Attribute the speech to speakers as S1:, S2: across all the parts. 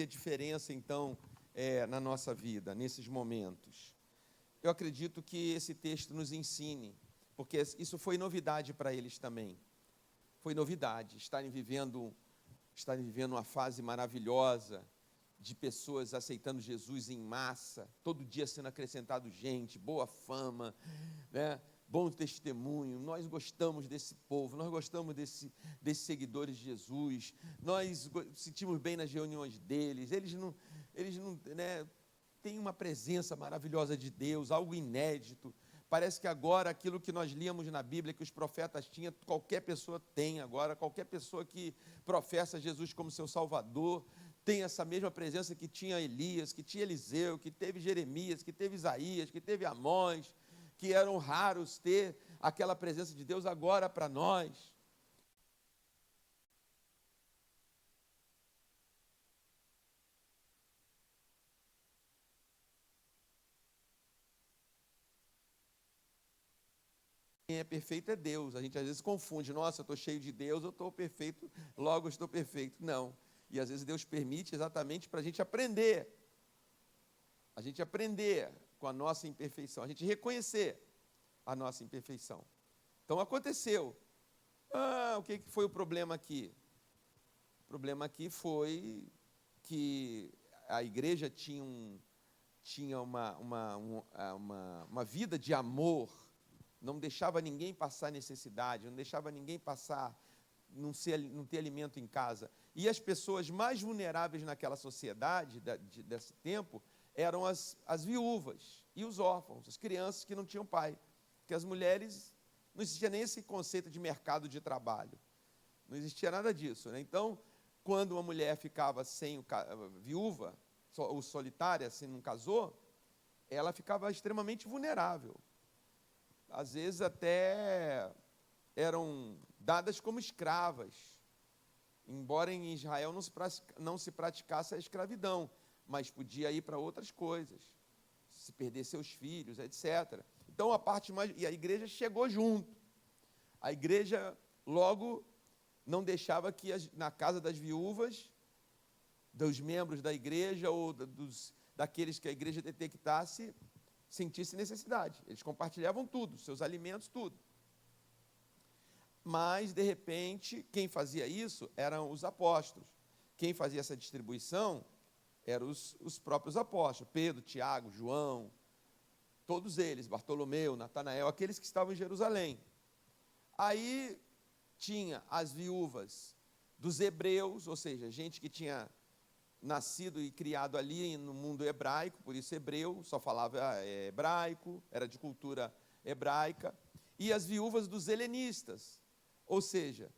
S1: a diferença, então, na nossa vida, nesses momentos? Eu acredito que esse texto nos ensine, porque isso foi novidade para eles também. Foi novidade, estarem vivendo uma fase maravilhosa, de pessoas aceitando Jesus em massa, todo dia sendo acrescentado gente, boa fama, né? Bom testemunho. Nós gostamos desse povo, nós gostamos desses seguidores de Jesus, nós sentimos bem nas reuniões deles, eles não né, têm uma presença maravilhosa de Deus, algo inédito. Parece que agora aquilo que nós líamos na Bíblia, que os profetas tinham, qualquer pessoa tem agora, qualquer pessoa que professa Jesus como seu Salvador, tem essa mesma presença que tinha Elias, que tinha Eliseu, que teve Jeremias, que teve Isaías, que teve Amós, que eram raros ter aquela presença de Deus agora para nós. Quem é perfeito é Deus. A gente às vezes confunde, nossa, eu estou cheio de Deus, eu estou perfeito, logo eu estou perfeito. Não. E às vezes Deus permite exatamente para a gente aprender com a nossa imperfeição, a gente reconhecer a nossa imperfeição. Então aconteceu. O que foi o problema aqui? O problema aqui foi que a igreja tinha uma vida de amor, não deixava ninguém passar necessidade, não deixava ninguém passar, não ter alimento em casa. E as pessoas mais vulneráveis naquela sociedade, desse tempo, eram as viúvas e os órfãos, as crianças que não tinham pai. Porque as mulheres, não existia nem esse conceito de mercado de trabalho. Não existia nada disso, né? Então, quando uma mulher ficava viúva, ou solitária, assim, não casou, ela ficava extremamente vulnerável. Às vezes até eram dadas como escravas, embora em Israel não se praticasse a escravidão, mas podia ir para outras coisas, se perder seus filhos, etc. Então, e a igreja chegou junto. A igreja logo não deixava que na casa das viúvas, dos membros da igreja ou daqueles que a igreja detectasse, sentisse necessidade. Eles compartilhavam tudo, seus alimentos, tudo. Mas, de repente, quem fazia isso eram os apóstolos. Quem fazia essa distribuição eram os próprios apóstolos, Pedro, Tiago, João, todos eles, Bartolomeu, Natanael, aqueles que estavam em Jerusalém. Aí tinha as viúvas dos hebreus, ou seja, gente que tinha nascido e criado ali no mundo hebraico, por isso hebreu, só falava hebraico, era de cultura hebraica, e as viúvas dos helenistas, ou seja,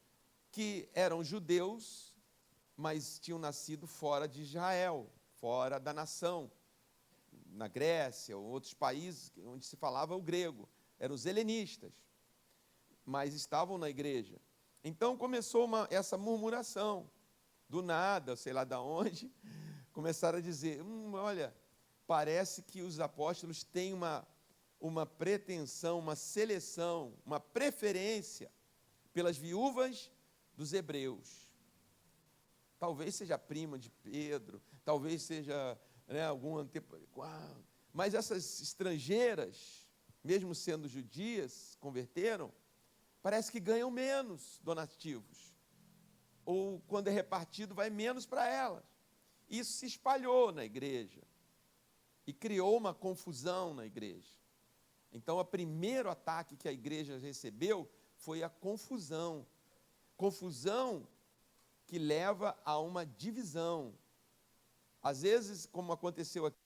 S1: que eram judeus, mas tinham nascido fora de Israel, fora da nação, na Grécia ou outros países onde se falava o grego, eram os helenistas, mas estavam na igreja. Então começou essa murmuração, do nada, sei lá de onde, começaram a dizer, olha, parece que os apóstolos têm uma pretensão, uma seleção, uma preferência pelas viúvas dos hebreus. Talvez seja prima de Pedro, talvez seja algum mas essas estrangeiras, mesmo sendo judias, converteram, parece que ganham menos donativos. Ou quando é repartido, vai menos para elas. Isso se espalhou na igreja e criou uma confusão na igreja. Então, o primeiro ataque que a igreja recebeu foi a confusão. Confusão que leva a uma divisão. Às vezes, como aconteceu aqui,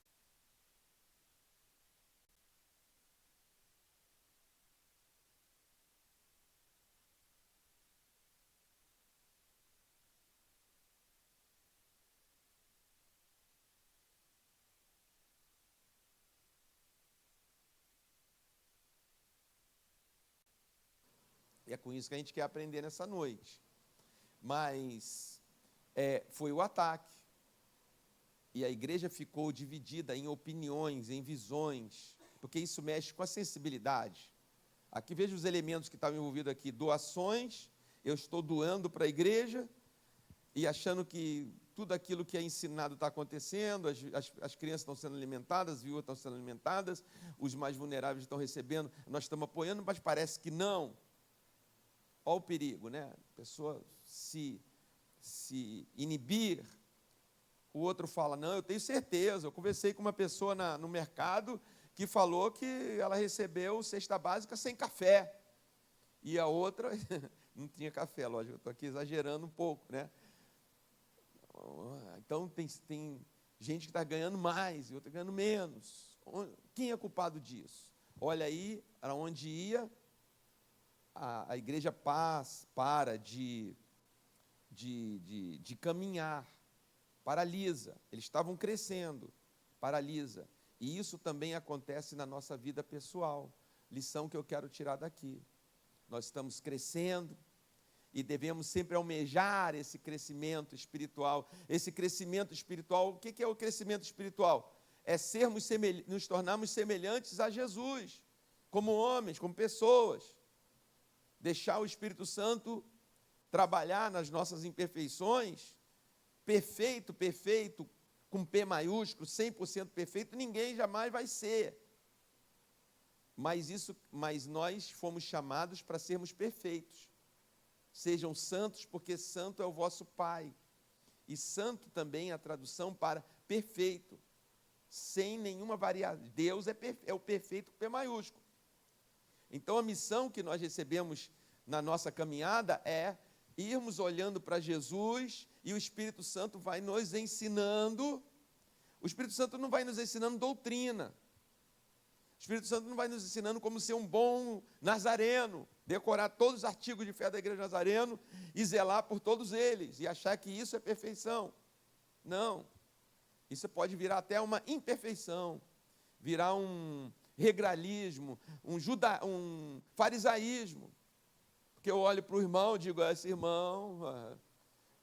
S1: e é com isso que a gente quer aprender nessa noite. Mas foi o ataque. E a igreja ficou dividida em opiniões, em visões, porque isso mexe com a sensibilidade. Aqui veja os elementos que estavam envolvidos aqui. Doações, eu estou doando para a igreja e achando que tudo aquilo que é ensinado está acontecendo, as crianças estão sendo alimentadas, as viúvas estão sendo alimentadas, os mais vulneráveis estão recebendo, nós estamos apoiando, mas parece que não. Olha o perigo, né? A pessoa se inibir, o outro fala, não, eu tenho certeza, eu conversei com uma pessoa no mercado que falou que ela recebeu cesta básica sem café, e a outra não tinha café, lógico, eu estou aqui exagerando um pouco, né? Então, tem gente que está ganhando mais e outra ganhando menos. Quem é culpado disso? Olha aí, para onde ia, a igreja para de caminhar, paralisa. Eles estavam crescendo, paralisa. E isso também acontece na nossa vida pessoal. Lição que eu quero tirar daqui. Nós estamos crescendo, e devemos sempre almejar esse crescimento espiritual. Esse crescimento espiritual, o que é o crescimento espiritual? É nos tornarmos semelhantes a Jesus, como homens, como pessoas. Deixar o Espírito Santo trabalhar nas nossas imperfeições. Perfeito, com P maiúsculo, 100% perfeito, ninguém jamais vai ser. Mas nós fomos chamados para sermos perfeitos. Sejam santos, porque santo é o vosso Pai. E santo também é a tradução para perfeito, sem nenhuma variação. Deus é o perfeito com P maiúsculo. Então, a missão que nós recebemos na nossa caminhada é irmos olhando para Jesus, e o Espírito Santo vai nos ensinando. O Espírito Santo não vai nos ensinando doutrina. O Espírito Santo não vai nos ensinando como ser um bom nazareno, decorar todos os artigos de fé da Igreja Nazareno e zelar por todos eles, e achar que isso é perfeição. Não. Isso pode virar até uma imperfeição, virar um regralismo, um farisaísmo. Porque eu olho para o irmão e digo, esse irmão,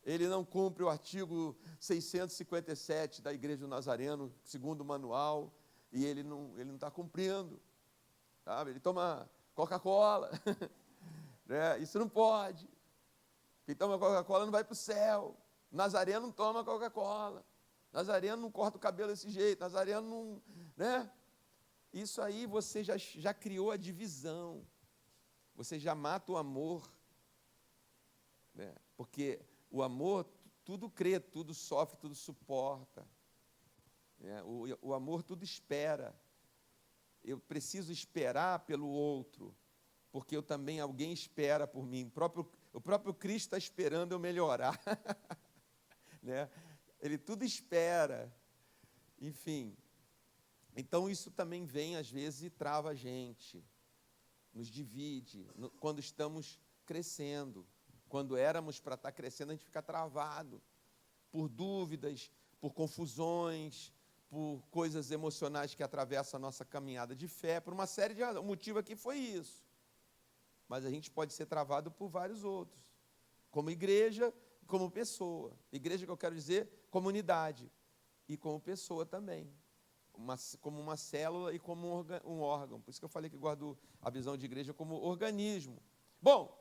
S1: ele não cumpre o artigo 657 da Igreja do Nazareno, segundo o manual, e ele não está cumprindo, sabe? Ele toma Coca-Cola, né? Isso não pode. Quem toma Coca-Cola não vai para o céu. Nazareno não toma Coca-Cola. Nazareno não corta o cabelo desse jeito. Nazareno não, né? Isso aí você já criou a divisão. Você já mata o amor, né? Porque o amor tudo crê, tudo sofre, tudo suporta. O amor tudo espera. Eu preciso esperar pelo outro, porque alguém espera por mim. O próprio Cristo está esperando eu melhorar. Né? Ele tudo espera. Enfim. Então isso também vem às vezes e trava a gente, nos divide. Quando estamos crescendo, quando éramos para estar crescendo, a gente fica travado por dúvidas, por confusões, por coisas emocionais que atravessam a nossa caminhada de fé, por uma série de razões. O motivo aqui foi isso. Mas a gente pode ser travado por vários outros. Como igreja, como pessoa. Igreja que eu quero dizer, comunidade. E como pessoa também. Como uma célula e como um órgão. Por isso que eu falei que guardo a visão de igreja como organismo. Bom,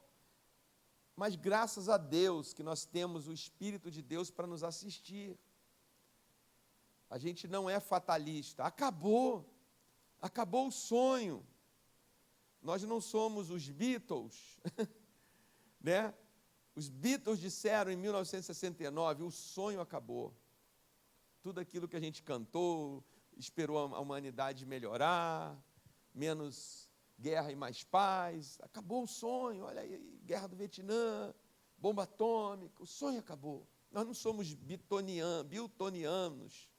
S1: mas graças a Deus que nós temos o Espírito de Deus para nos assistir. A gente não é fatalista. Acabou o sonho. Nós não somos os Beatles, né? Os Beatles disseram em 1969, o sonho acabou. Tudo aquilo que a gente cantou, esperou a humanidade melhorar, menos guerra e mais paz. Acabou o sonho, olha aí, guerra do Vietnã, bomba atômica, o sonho acabou. Nós não somos biltonianos.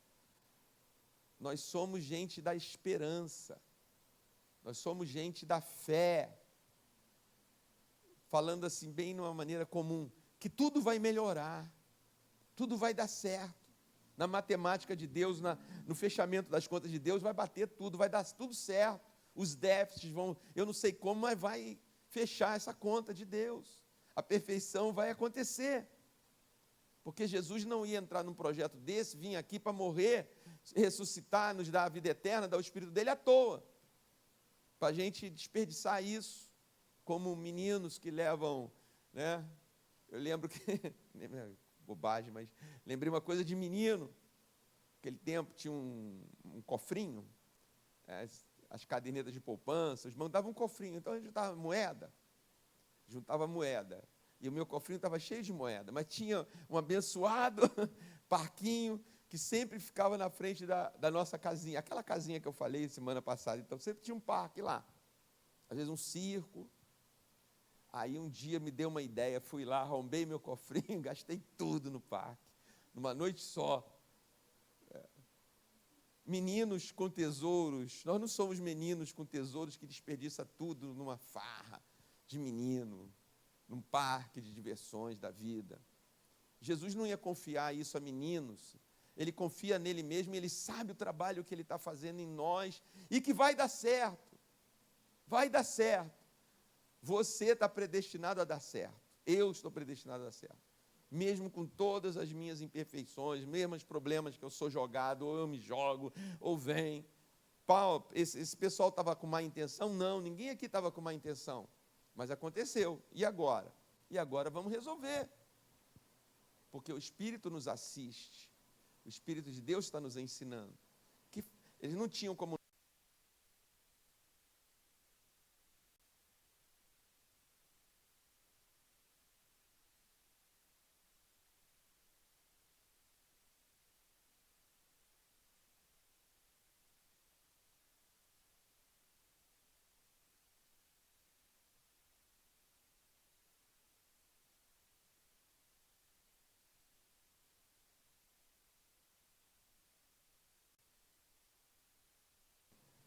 S1: Nós somos gente da esperança. Nós somos gente da fé. Falando assim, bem de uma maneira comum, que tudo vai melhorar, tudo vai dar certo. Na matemática de Deus, no fechamento das contas de Deus, vai bater tudo, vai dar tudo certo. Os déficits vão, eu não sei como, mas vai fechar essa conta de Deus. A perfeição vai acontecer. Porque Jesus não ia entrar num projeto desse, vir aqui para morrer, ressuscitar, nos dar a vida eterna, dar o Espírito dele à toa. Para a gente desperdiçar isso, como meninos que levam, né? Eu lembro que, bobagem, mas lembrei uma coisa de menino. Naquele tempo tinha um cofrinho, as cadernetas de poupança, os mandavam um cofrinho, então a gente juntava moeda, e o meu cofrinho estava cheio de moeda, mas tinha um abençoado parquinho que sempre ficava na frente da nossa casinha, aquela casinha que eu falei semana passada, então sempre tinha um parque lá, às vezes um circo. Aí um dia me deu uma ideia, fui lá, arrombei meu cofrinho, gastei tudo no parque, numa noite só. Meninos com tesouros, nós não somos meninos com tesouros que desperdiça tudo numa farra de menino, num parque de diversões da vida. Jesus não ia confiar isso a meninos, ele confia nele mesmo, e ele sabe o trabalho que ele está fazendo em nós, e que vai dar certo, vai dar certo. Você está predestinado a dar certo, eu estou predestinado a dar certo. Mesmo com todas as minhas imperfeições, mesmo os problemas que eu sou jogado, ou eu me jogo, ou vem. Paulo, esse pessoal estava com má intenção? Não, ninguém aqui estava com má intenção. Mas aconteceu. E agora? E agora vamos resolver. Porque o Espírito nos assiste. O Espírito de Deus está nos ensinando. Que eles não tinham como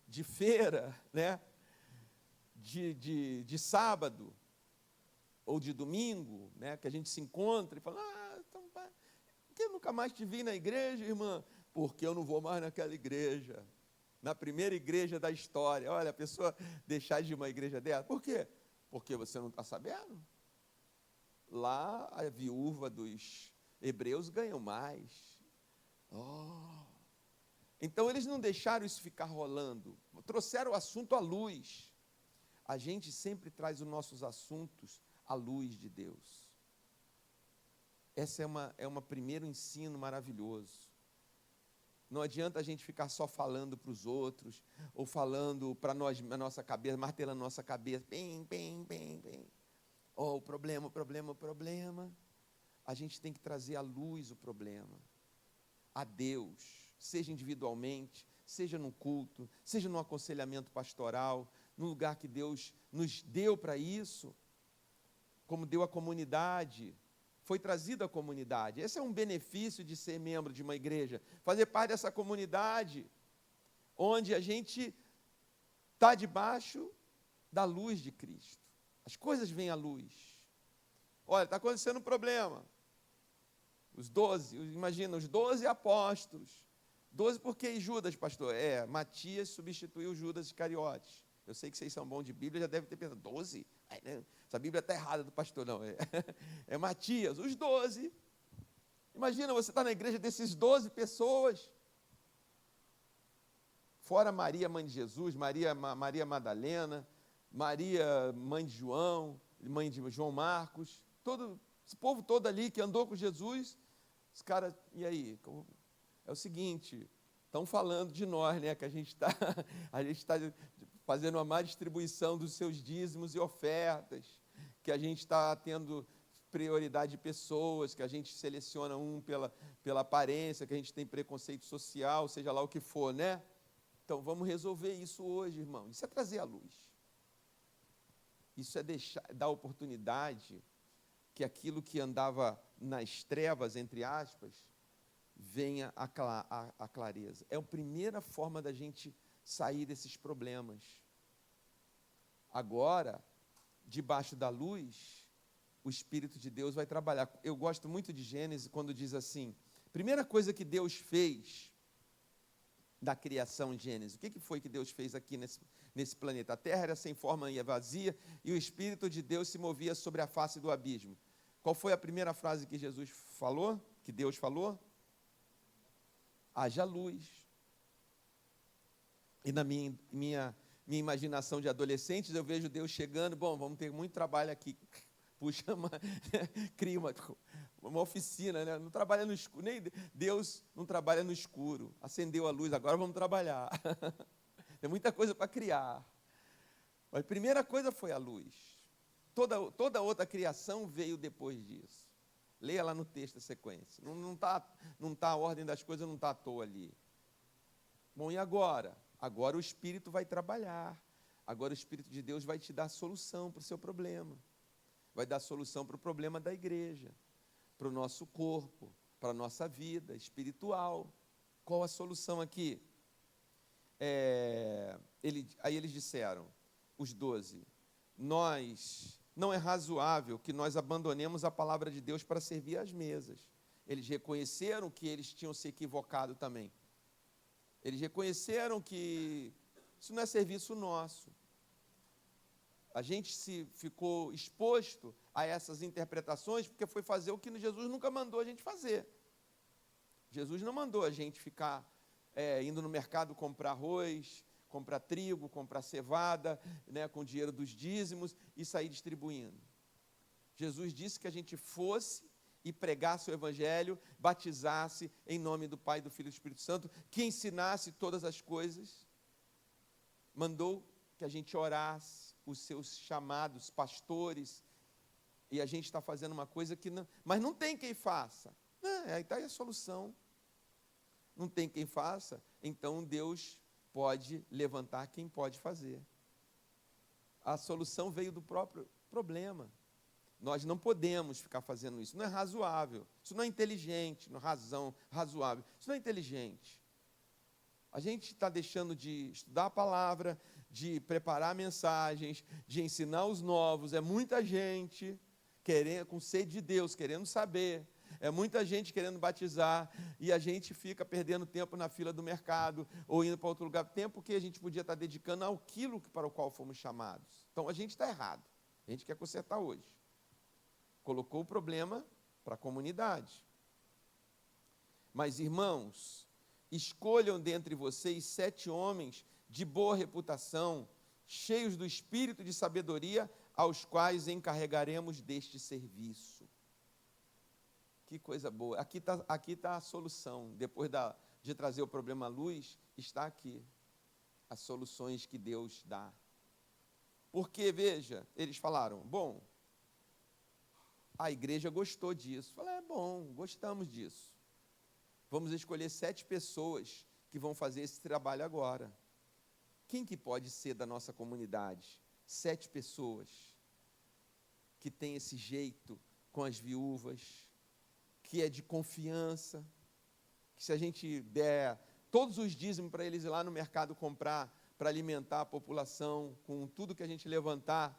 S1: de feira, né? de sábado ou de domingo, né? Que a gente se encontra e fala, então, por que eu nunca mais te vi na igreja, irmã? Porque eu não vou mais naquela igreja, na primeira igreja da história. Olha, a pessoa deixar de ir uma igreja dela, por quê? Porque você não está sabendo. Lá a viúva dos hebreus ganham mais. Então eles não deixaram isso ficar rolando, trouxeram o assunto à luz. A gente sempre traz os nossos assuntos à luz de Deus. Esse é um primeiro ensino maravilhoso. Não adianta a gente ficar só falando para os outros, ou falando para nós, na nossa cabeça, martelando na nossa cabeça, bem. O problema. A gente tem que trazer à luz o problema, a Deus, seja individualmente, seja no culto, seja no aconselhamento pastoral, no lugar que Deus nos deu para isso, como deu à comunidade, foi trazido à comunidade. Esse é um benefício de ser membro de uma igreja, fazer parte dessa comunidade, onde a gente está debaixo da luz de Cristo. As coisas vêm à luz. Olha, está acontecendo um problema. Os 12, imagina, os 12 apóstolos. 12 por que Judas, pastor? Matias substituiu Judas Iscariotes. Eu sei que vocês são bons de Bíblia, já devem ter pensado, 12? Essa Bíblia está errada do pastor, não. É Matias, os 12. Imagina, você está na igreja desses 12 pessoas. Fora Maria, mãe de Jesus, Maria Madalena, Maria, mãe de João, mãe de João Marcos, esse povo todo ali que andou com Jesus, os caras, e aí? É o seguinte, estão falando de nós, né? Que a gente está fazendo uma má distribuição dos seus dízimos e ofertas, que a gente está tendo prioridade de pessoas, que a gente seleciona pela aparência, que a gente tem preconceito social, seja lá o que for, né? Então, vamos resolver isso hoje, irmão. Isso é trazer a luz. Isso é dar oportunidade que aquilo que andava nas trevas, entre aspas, venha à clareza. É a primeira forma da gente sair desses problemas. Agora, debaixo da luz, o Espírito de Deus vai trabalhar. Eu gosto muito de Gênesis quando diz assim, primeira coisa que Deus fez da criação em Gênesis, o que foi que Deus fez aqui nesse planeta? A terra era sem forma e vazia, e o Espírito de Deus se movia sobre a face do abismo. Qual foi a primeira frase que Jesus falou? Que Deus falou? Haja luz. E na minha imaginação de adolescentes, eu vejo Deus chegando, bom, vamos ter muito trabalho aqui. puxa cria uma oficina, né? Não trabalha no escuro, nem Deus não trabalha no escuro. Acendeu a luz, agora vamos trabalhar. Tem muita coisa para criar. Mas a primeira coisa foi a luz. Toda outra criação veio depois disso. Leia lá no texto a sequência. Não tá a ordem das coisas, não está à toa ali. Bom, e agora? Agora o Espírito vai trabalhar. Agora o Espírito de Deus vai te dar solução para o seu problema. Vai dar solução para o problema da igreja, para o nosso corpo, para a nossa vida espiritual. Qual a solução aqui? Aí eles disseram, os 12, não é razoável que nós abandonemos a palavra de Deus para servir às mesas. Eles reconheceram que eles tinham se equivocado também. Eles reconheceram que isso não é serviço nosso. A gente ficou exposto a essas interpretações porque foi fazer o que Jesus nunca mandou a gente fazer. Jesus não mandou a gente ficar indo no mercado comprar arroz, comprar trigo, comprar cevada, né, com o dinheiro dos dízimos e sair distribuindo. Jesus disse que a gente fosse e pregasse o Evangelho, batizasse em nome do Pai, do Filho e do Espírito Santo, que ensinasse todas as coisas. Mandou que a gente orasse, os seus chamados pastores, e a gente está fazendo uma coisa que não... Mas não tem quem faça. Aí está aí a solução. Não tem quem faça, então Deus pode levantar quem pode fazer. A solução veio do próprio problema. Nós não podemos ficar fazendo isso. Não é razoável. Isso não é inteligente. Não é razoável. Isso não é inteligente. A gente está deixando de estudar a palavra, de preparar mensagens, de ensinar os novos. É muita gente com sede de Deus, querendo saber. É muita gente querendo batizar e a gente fica perdendo tempo na fila do mercado ou indo para outro lugar. Tempo que a gente podia estar dedicando àquilo para o qual fomos chamados. Então, a gente está errado. A gente quer consertar hoje. Colocou o problema para a comunidade. Mas, irmãos, escolham dentre vocês 7 homens de boa reputação, cheios do espírito de sabedoria, aos quais encarregaremos deste serviço. Que coisa boa. Aqui tá a solução. Depois de trazer o problema à luz, está aqui. As soluções que Deus dá. Porque, veja, eles falaram, bom, a igreja gostou disso. Falei, bom, gostamos disso. Vamos escolher 7 pessoas que vão fazer esse trabalho agora. Quem que pode ser da nossa comunidade? 7 pessoas que têm esse jeito com as viúvas, que é de confiança, que se a gente der todos os dízimos para eles ir lá no mercado comprar, para alimentar a população, com tudo que a gente levantar,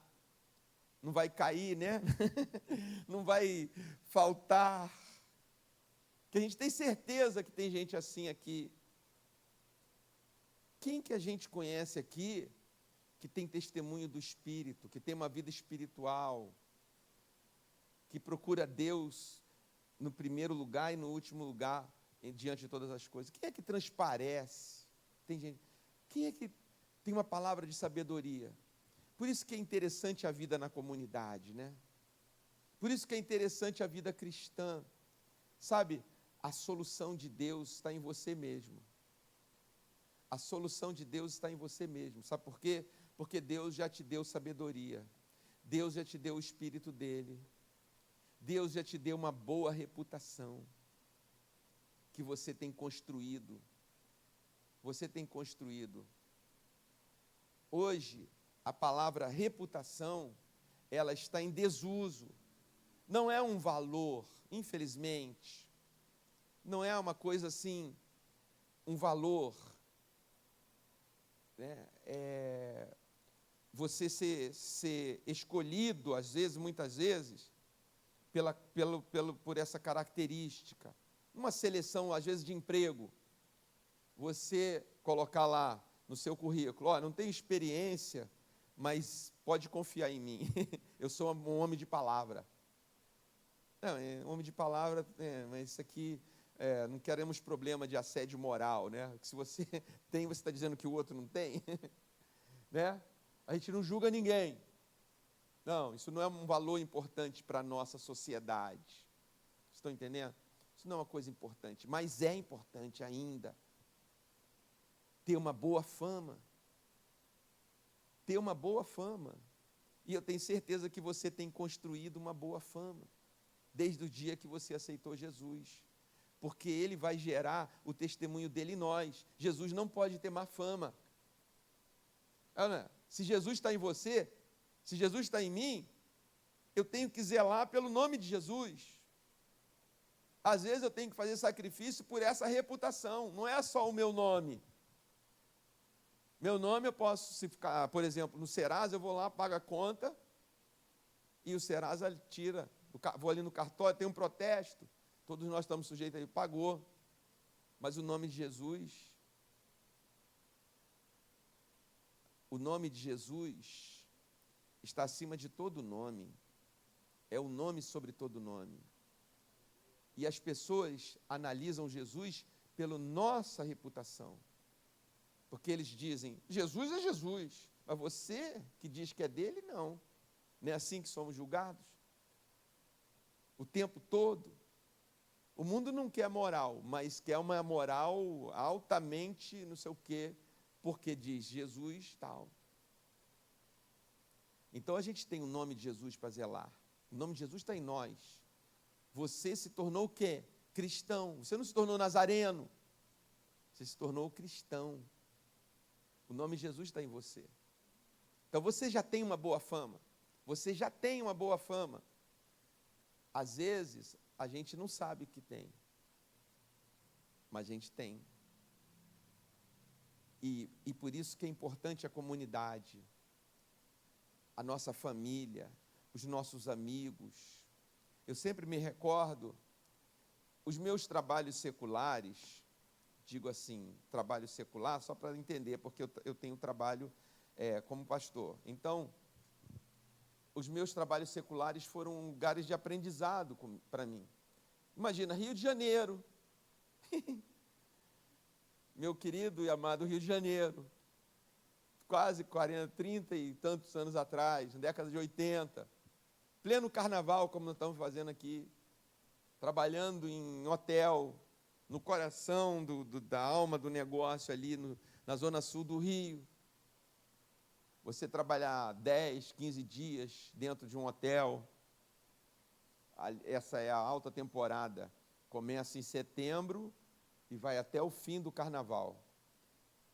S1: não vai cair, né? Não vai faltar. Que a gente tem certeza que tem gente assim aqui. Quem que a gente conhece aqui que tem testemunho do Espírito, que tem uma vida espiritual, que procura Deus no primeiro lugar e no último lugar, diante de todas as coisas? Quem é que transparece? Tem gente. Quem é que tem uma palavra de sabedoria? Por isso que é interessante a vida na comunidade, né? Por isso que é interessante a vida cristã. Sabe, a solução de Deus está em você mesmo. A solução de Deus está em você mesmo. Sabe por quê? Porque Deus já te deu sabedoria. Deus já te deu o Espírito dele. Deus já te deu uma boa reputação que você tem construído. Você tem construído. Hoje, a palavra reputação, ela está em desuso. Não é um valor, infelizmente. Não é uma coisa assim, um valor. Né? Você ser escolhido, às vezes, muitas vezes, por essa característica. Uma seleção, às vezes, de emprego. Você colocar lá no seu currículo, não tenho experiência, mas pode confiar em mim. Eu sou um homem de palavra. Não, homem de palavra, mas isso aqui, não queremos problema de assédio moral, né? Se você tem, você está dizendo que o outro não tem, né? A gente não julga ninguém. Não, isso não é um valor importante para a nossa sociedade. Estão entendendo? Isso não é uma coisa importante, mas é importante ainda ter uma boa fama. Ter uma boa fama. E eu tenho certeza que você tem construído uma boa fama, desde o dia que você aceitou Jesus. Porque Ele vai gerar o testemunho dele em nós. Jesus não pode ter má fama. Se Jesus está em você, se Jesus está em mim, eu tenho que zelar pelo nome de Jesus. Às vezes eu tenho que fazer sacrifício por essa reputação, não é só o meu nome. Meu nome eu posso, se ficar, por exemplo, no Serasa, eu vou lá, pago a conta, e o Serasa tira, vou ali no cartório, tem um protesto, todos nós estamos sujeitos a ele, pagou. Mas o nome de Jesus, está acima de todo nome, é o nome sobre todo nome. E as pessoas analisam Jesus pela nossa reputação. Porque eles dizem, Jesus é Jesus, mas você que diz que é dele, não. Não é assim que somos julgados? O tempo todo. O mundo não quer moral, mas quer uma moral altamente não sei o quê, porque diz Jesus tal. Então a gente tem o nome de Jesus para zelar. O nome de Jesus está em nós. Você se tornou o quê? Cristão. Você não se tornou nazareno. Você se tornou cristão. O nome de Jesus está em você. Então você já tem uma boa fama. Você já tem uma boa fama. Às vezes, a gente não sabe que tem. Mas a gente tem. E por isso que é importante a comunidade, a nossa família, os nossos amigos. Eu sempre me recordo, os meus trabalhos seculares, digo assim, trabalho secular, só para entender, porque eu tenho trabalho como pastor. Então, os meus trabalhos seculares foram lugares de aprendizado para mim. Imagina, Rio de Janeiro, meu querido e amado Rio de Janeiro, quase 40, 30 e tantos anos atrás, na década de 80, pleno carnaval, como nós estamos fazendo aqui, trabalhando em hotel, no coração da alma do negócio ali, na zona sul do Rio. Você trabalhar 10, 15 dias dentro de um hotel, essa é a alta temporada, começa em setembro e vai até o fim do carnaval.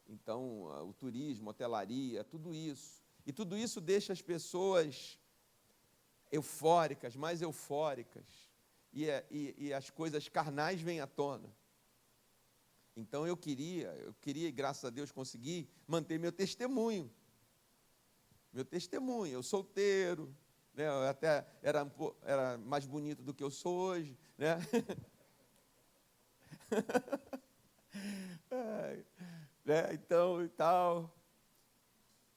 S1: Então, o turismo, hotelaria, tudo isso. E tudo isso deixa as pessoas eufóricas, mais eufóricas, e as coisas carnais vêm à tona. Então eu queria, e graças a Deus consegui, manter meu testemunho. Eu solteiro, né? Eu até era mais bonito do que eu sou hoje, né? Então e tal.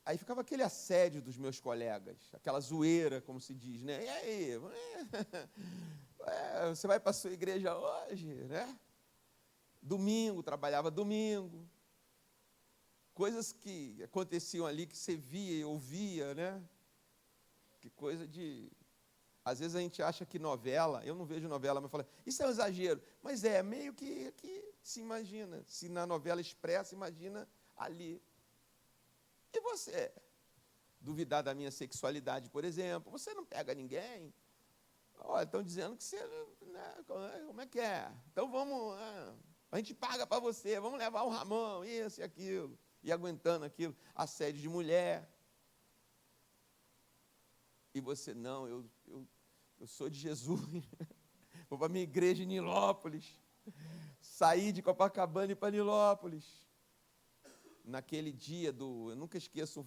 S1: Aí ficava aquele assédio dos meus colegas, aquela zoeira, como se diz, né? E aí, você vai para a sua igreja hoje, né? Domingo, trabalhava domingo. Coisas que aconteciam ali que você via e ouvia, né? Que coisa de... Às vezes a gente acha que novela, eu não vejo novela, mas fala, isso é um exagero. Mas meio que se imagina. Se na novela expressa, imagina ali. E você? Duvidar da minha sexualidade, por exemplo. Você não pega ninguém? Olha, estão dizendo que você... Né, como é que é? Então vamos... a gente paga para você, vamos levar o Ramon, isso e aquilo. E aguentando aquilo. Assédio de mulher. E você, não, eu sou de Jesus. Vou para a minha igreja em Nilópolis. Saí de Copacabana e para Nilópolis. Naquele dia eu nunca esqueço,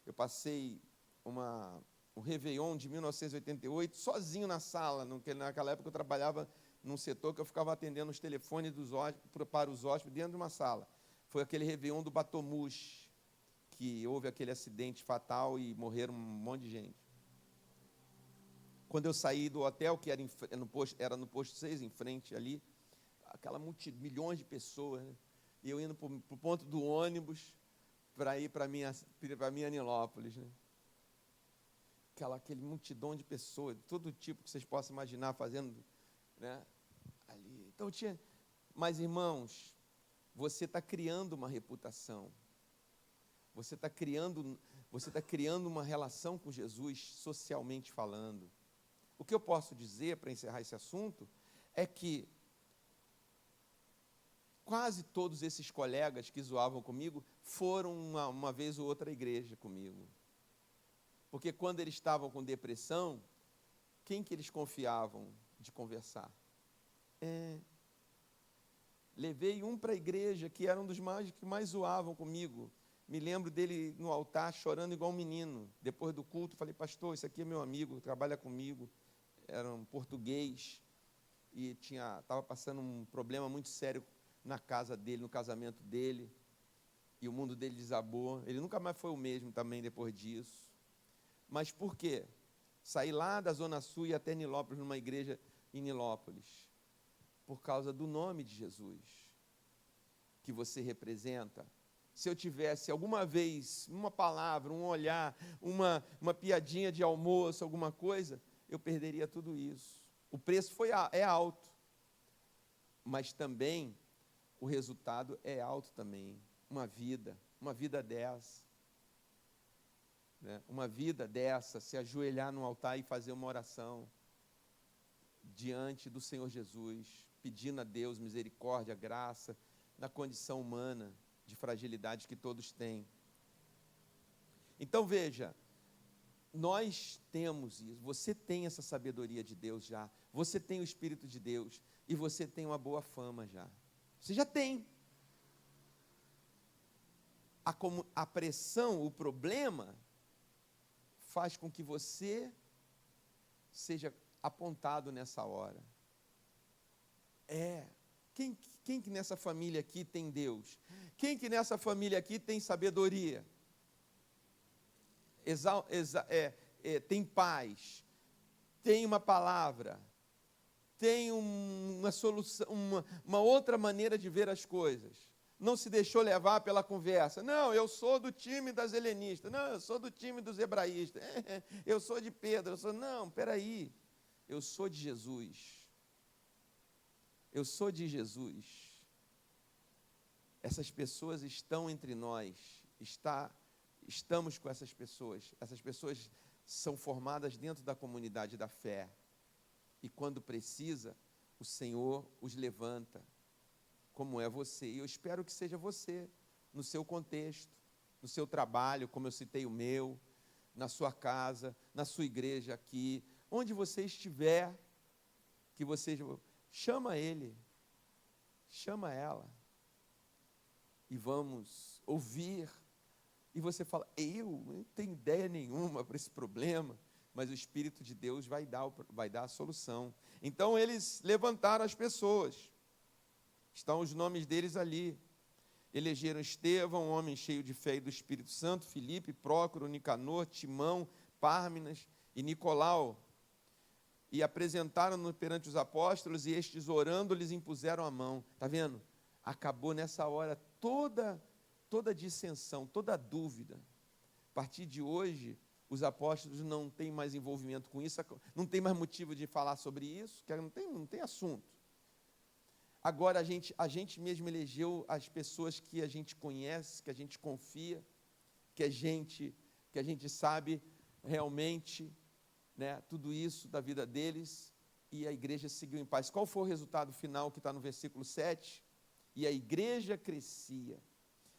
S1: eu passei um Réveillon de 1988, sozinho na sala, naquela época eu trabalhava num setor que eu ficava atendendo os telefones para os hóspedes dentro de uma sala. Foi aquele Réveillon do Batomush, que houve aquele acidente fatal e morreram um monte de gente. Quando eu saí do hotel, que era no posto 6, em frente ali, aquela multidão, milhões de pessoas, né? E eu indo para o ponto do ônibus para ir para a minha Nilópolis, né? aquele multidão de pessoas, de todo tipo que vocês possam imaginar fazendo, né, ali. Então tinha, mas irmãos, você está criando uma reputação, você está criando uma relação com Jesus, socialmente falando. O que eu posso dizer, para encerrar esse assunto, é que quase todos esses colegas que zoavam comigo foram uma vez ou outra à igreja comigo. Porque quando eles estavam com depressão, quem que eles confiavam de conversar? Levei um para a igreja, que era um dos que mais zoavam comigo. Me lembro dele no altar, chorando igual um menino. Depois do culto, falei, pastor, esse aqui é meu amigo, trabalha comigo. Era um português e estava passando um problema muito sério na casa dele, no casamento dele. E o mundo dele desabou. Ele nunca mais foi o mesmo também depois disso. Mas por quê? Saí lá da Zona Sul e até Nilópolis, numa igreja em Nilópolis, por causa do nome de Jesus, que você representa. Se eu tivesse alguma vez uma palavra, um olhar, uma piadinha de almoço, alguma coisa, eu perderia tudo isso. O preço é alto, mas também o resultado é alto também. Uma vida dessa. Né? Uma vida dessa, se ajoelhar no altar e fazer uma oração diante do Senhor Jesus, pedindo a Deus misericórdia, graça, na condição humana de fragilidade que todos têm. Então veja, nós temos isso, você tem essa sabedoria de Deus já, você tem o Espírito de Deus e você tem uma boa fama já. Você já tem. A pressão, o problema, faz com que você seja apontado nessa hora. Quem que nessa família aqui tem Deus? Quem que nessa família aqui tem sabedoria? Tem paz, tem uma palavra, tem uma solução, uma outra maneira de ver as coisas. Não se deixou levar pela conversa. Não, eu sou do time das helenistas. Não, eu sou do time dos hebraístas. Eu sou de Pedro. Não, peraí. Eu sou de Jesus. Eu sou de Jesus. Essas pessoas estão entre nós. Estamos com essas pessoas. Essas pessoas são formadas dentro da comunidade da fé. E quando precisa, o Senhor os levanta, como é você. E eu espero que seja você, no seu contexto, no seu trabalho, como eu citei o meu, na sua casa, na sua igreja aqui, onde você estiver, que você chama ele, chama ela, e vamos ouvir. E você fala, eu não tenho ideia nenhuma para esse problema, mas o Espírito de Deus vai dar a solução. Então eles levantaram as pessoas, estão os nomes deles ali. Elegeram Estevão, um homem cheio de fé e do Espírito Santo, Filipe, Prócoro, Nicanor, Timão, Pármenas e Nicolau. E apresentaram-no perante os apóstolos, e estes, orando, lhes impuseram a mão. Está vendo? Acabou nessa hora toda dissensão, toda dúvida. A partir de hoje, os apóstolos não têm mais envolvimento com isso, não tem mais motivo de falar sobre isso, que não tem assunto. Agora a gente mesmo elegeu as pessoas que a gente conhece, que a gente confia, que a gente sabe realmente, né, tudo isso da vida deles, e a igreja seguiu em paz. Qual foi o resultado final que está no versículo 7? E a igreja crescia.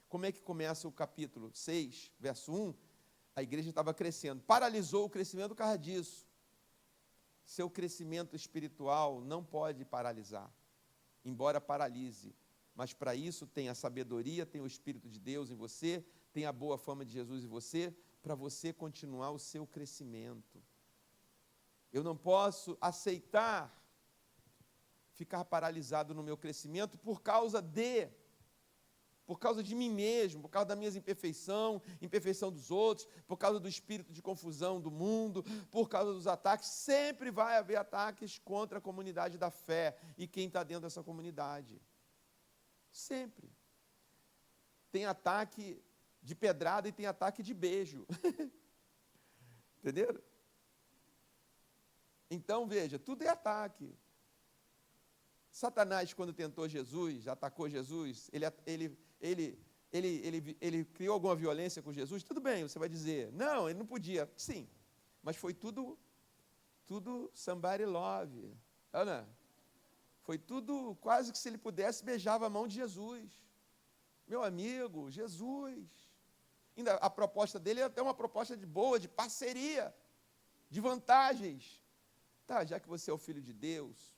S1: Como é que começa o capítulo 6, verso 1? A igreja estava crescendo. Paralisou o crescimento por causa disso. Seu crescimento espiritual não pode paralisar, embora paralise. Mas para isso tem a sabedoria, tem o Espírito de Deus em você, tem a boa fama de Jesus em você, para você continuar o seu crescimento. Eu não posso aceitar ficar paralisado no meu crescimento por causa de mim mesmo, por causa das minhas imperfeição dos outros, por causa do espírito de confusão do mundo, por causa dos ataques. Sempre vai haver ataques contra a comunidade da fé e quem está dentro dessa comunidade. Sempre. Tem ataque de pedrada e tem ataque de beijo. Entenderam? Então, veja, tudo é ataque. Satanás, quando tentou Jesus, atacou Jesus, ele criou alguma violência com Jesus? Tudo bem, você vai dizer, não, ele não podia. Sim, mas foi tudo somebody love. Ana, foi tudo quase que se ele pudesse, beijava a mão de Jesus. Meu amigo, Jesus. Ainda a proposta dele é até uma proposta de boa, de parceria, de vantagens. Tá, já que você é o filho de Deus,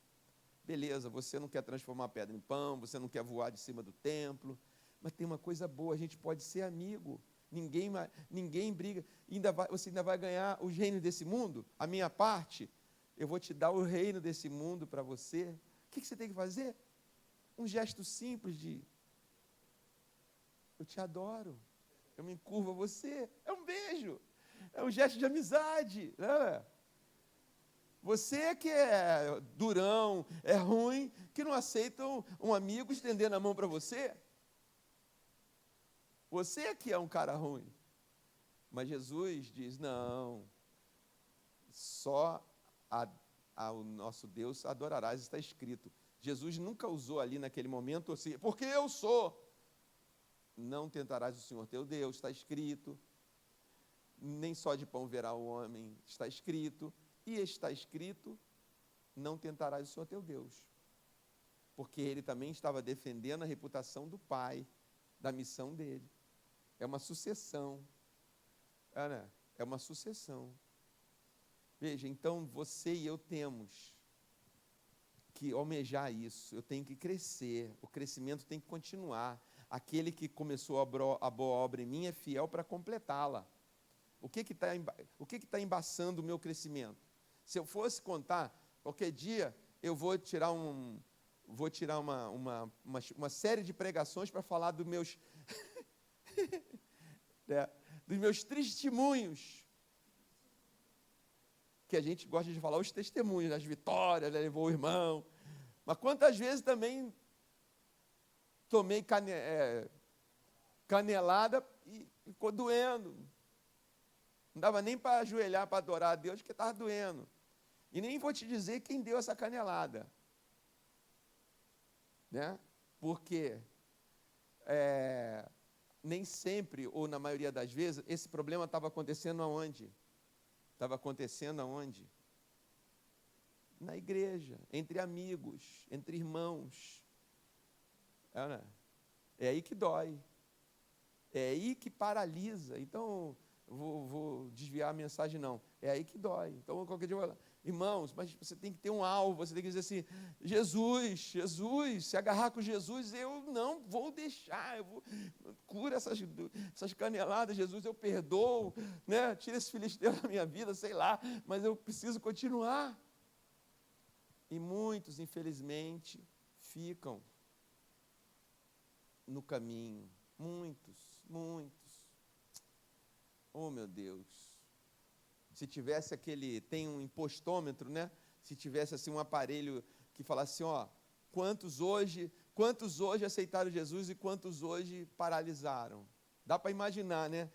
S1: beleza, você não quer transformar a pedra em pão, você não quer voar de cima do templo, mas tem uma coisa boa, a gente pode ser amigo, ninguém briga, você ainda vai ganhar os reinos desse mundo, a minha parte, eu vou te dar o reino desse mundo para você. O que você tem que fazer? Um gesto simples de, eu te adoro, eu me encurvo a você, é um beijo, é um gesto de amizade, né? Você que é durão, é ruim, que não aceita um amigo estendendo a mão para você. Você que é um cara ruim. Mas Jesus diz, não, só ao nosso Deus adorarás, está escrito. Jesus nunca usou ali naquele momento assim, porque eu sou. Não tentarás o Senhor teu Deus, está escrito. Nem só de pão verá o homem, está escrito. E está escrito, não tentarás o Senhor teu Deus. Porque ele também estava defendendo a reputação do Pai, da missão dele. É uma sucessão. É uma sucessão. Veja, então você e eu temos que almejar isso. Eu tenho que crescer. O crescimento tem que continuar. Aquele que começou a boa obra em mim é fiel para completá-la. O que está embaçando o meu crescimento? Se eu fosse contar, qualquer dia eu vou tirar uma série de pregações para falar dos meus dos meus testemunhos. Que a gente gosta de falar os testemunhos, as vitórias, né? Levou o irmão. Mas quantas vezes também tomei canelada e ficou doendo. Não dava nem para ajoelhar para adorar a Deus, porque estava doendo. E nem vou te dizer quem deu essa canelada. Né? Porque nem sempre, ou na maioria das vezes, esse problema estava acontecendo aonde? Estava acontecendo aonde? Na igreja, entre amigos, entre irmãos. É aí que dói. É aí que paralisa. Então, vou desviar a mensagem, não. É aí que dói. Então, qualquer dia eu vou falar, irmãos, mas você tem que ter um alvo, você tem que dizer assim, Jesus, se agarrar com Jesus, eu não vou deixar, cura essas caneladas, Jesus, eu perdoo, né? Tira esse filisteu da minha vida, sei lá, mas eu preciso continuar. E muitos, infelizmente, ficam no caminho, muitos. Oh, meu Deus. Se tivesse tem um impostômetro, né? Se tivesse assim um aparelho que falasse assim, ó, quantos hoje aceitaram Jesus e quantos hoje paralisaram? Dá para imaginar, né?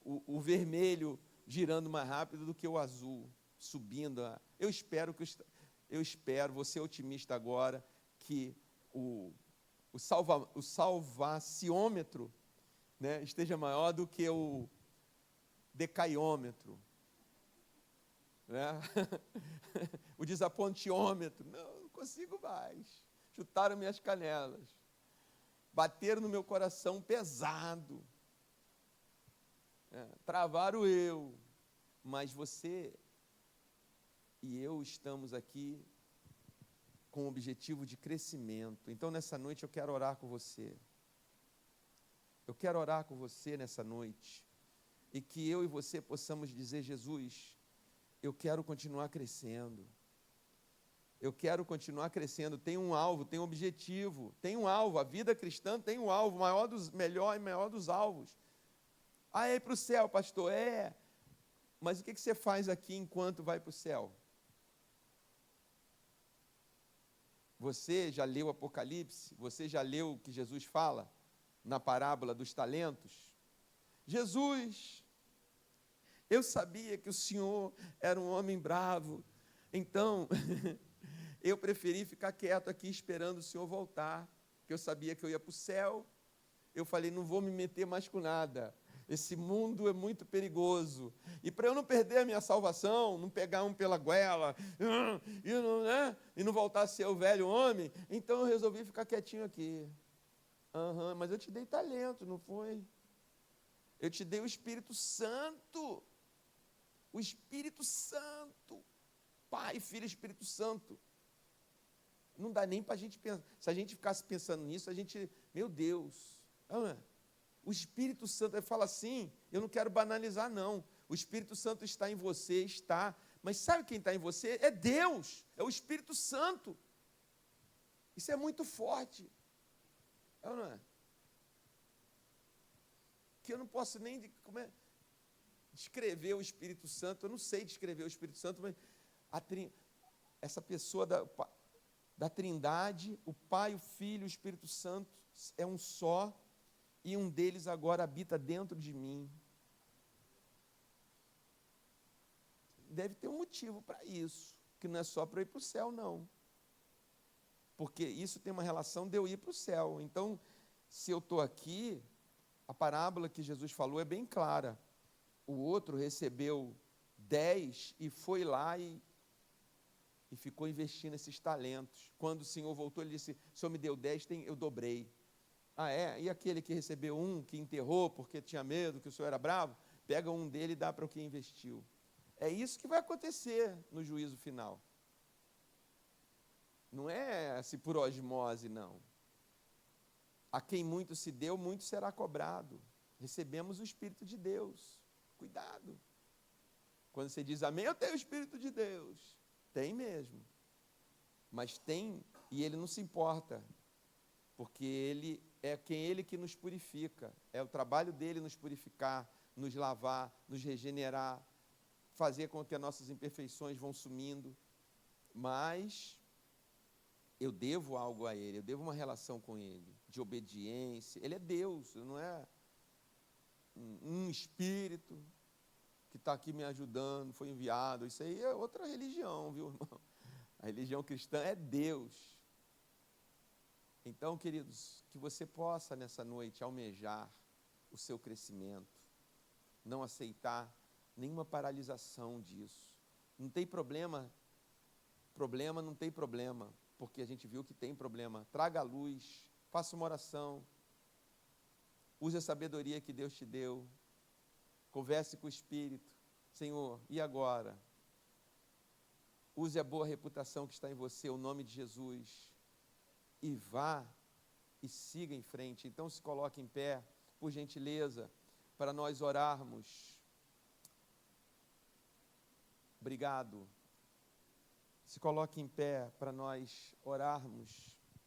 S1: O vermelho girando mais rápido do que o azul, subindo. Eu espero, vou ser otimista agora, que o salvaciômetro, né, esteja maior do que o decaiômetro, né? O desapontiômetro. Não consigo mais. Chutaram minhas canelas. Bateram no meu coração pesado. Travaram eu. Mas você e eu estamos aqui com o objetivo de crescimento. Então, nessa noite, eu quero orar com você. Eu quero orar com você nessa noite. E que eu e você possamos dizer, Jesus, eu quero continuar crescendo. Eu quero continuar crescendo. Tem um alvo, tem um objetivo, tem um alvo. A vida cristã tem um alvo, melhor e maior dos alvos. É ir para o céu, pastor. Mas o que você faz aqui enquanto vai para o céu? Você já leu o Apocalipse? Você já leu o que Jesus fala na parábola dos talentos? Jesus Eu sabia que o Senhor era um homem bravo. Então, eu preferi ficar quieto aqui esperando o Senhor voltar, porque eu sabia que eu ia para o céu. Eu falei, não vou me meter mais com nada. Esse mundo é muito perigoso. E para eu não perder a minha salvação, não pegar um pela goela, e não voltar a ser o velho homem, então eu resolvi ficar quietinho aqui. Mas eu te dei talento, não foi? Eu te dei o Espírito Santo. O Espírito Santo. Pai, Filho e Espírito Santo. Não dá nem para a gente pensar. Se a gente ficasse pensando nisso, a gente, meu Deus. O Espírito Santo, ele fala assim, eu não quero banalizar não. O Espírito Santo está em você, está. Mas sabe quem está em você? É Deus, é o Espírito Santo. Isso é muito forte. É ou não é? Que eu não posso nem descrever o Espírito Santo, eu não sei descrever o Espírito Santo, mas essa pessoa da Trindade, o Pai, o Filho, o Espírito Santo, é um só, e um deles agora habita dentro de mim. Deve ter um motivo para isso, que não é só para eu ir para o céu, não. Porque isso tem uma relação de eu ir para o céu. Então, se eu estou aqui, a parábola que Jesus falou é bem clara. O outro recebeu 10 e foi lá e ficou investindo esses talentos. Quando o Senhor voltou, ele disse, o Senhor me deu 10, eu dobrei. Ah, é? E aquele que recebeu um, que enterrou porque tinha medo, que o Senhor era bravo, pega um dele e dá para o que investiu. É isso que vai acontecer no juízo final. Não é assim por osmose, não. A quem muito se deu, muito será cobrado. Recebemos o Espírito de Deus. Cuidado. Quando você diz amém, eu tenho o Espírito de Deus. Tem mesmo. Mas tem, e ele não se importa. Porque ele é ele que nos purifica. É o trabalho dele nos purificar, nos lavar, nos regenerar, fazer com que as nossas imperfeições vão sumindo. Mas eu devo algo a ele, eu devo uma relação com ele, de obediência. Ele é Deus, não é um espírito que está aqui me ajudando, foi enviado. Isso aí é outra religião, viu, irmão? A religião cristã é Deus. Então, queridos, que você possa nessa noite almejar o seu crescimento, não aceitar nenhuma paralisação disso. Não tem problema, não tem problema, porque a gente viu que tem problema. Traga a luz, faça uma oração, use a sabedoria que Deus te deu, converse com o Espírito. Senhor, e agora? Use a boa reputação que está em você, o nome de Jesus, e vá e siga em frente. Então se coloque em pé, por gentileza, para nós orarmos. Obrigado. Se coloque em pé para nós orarmos.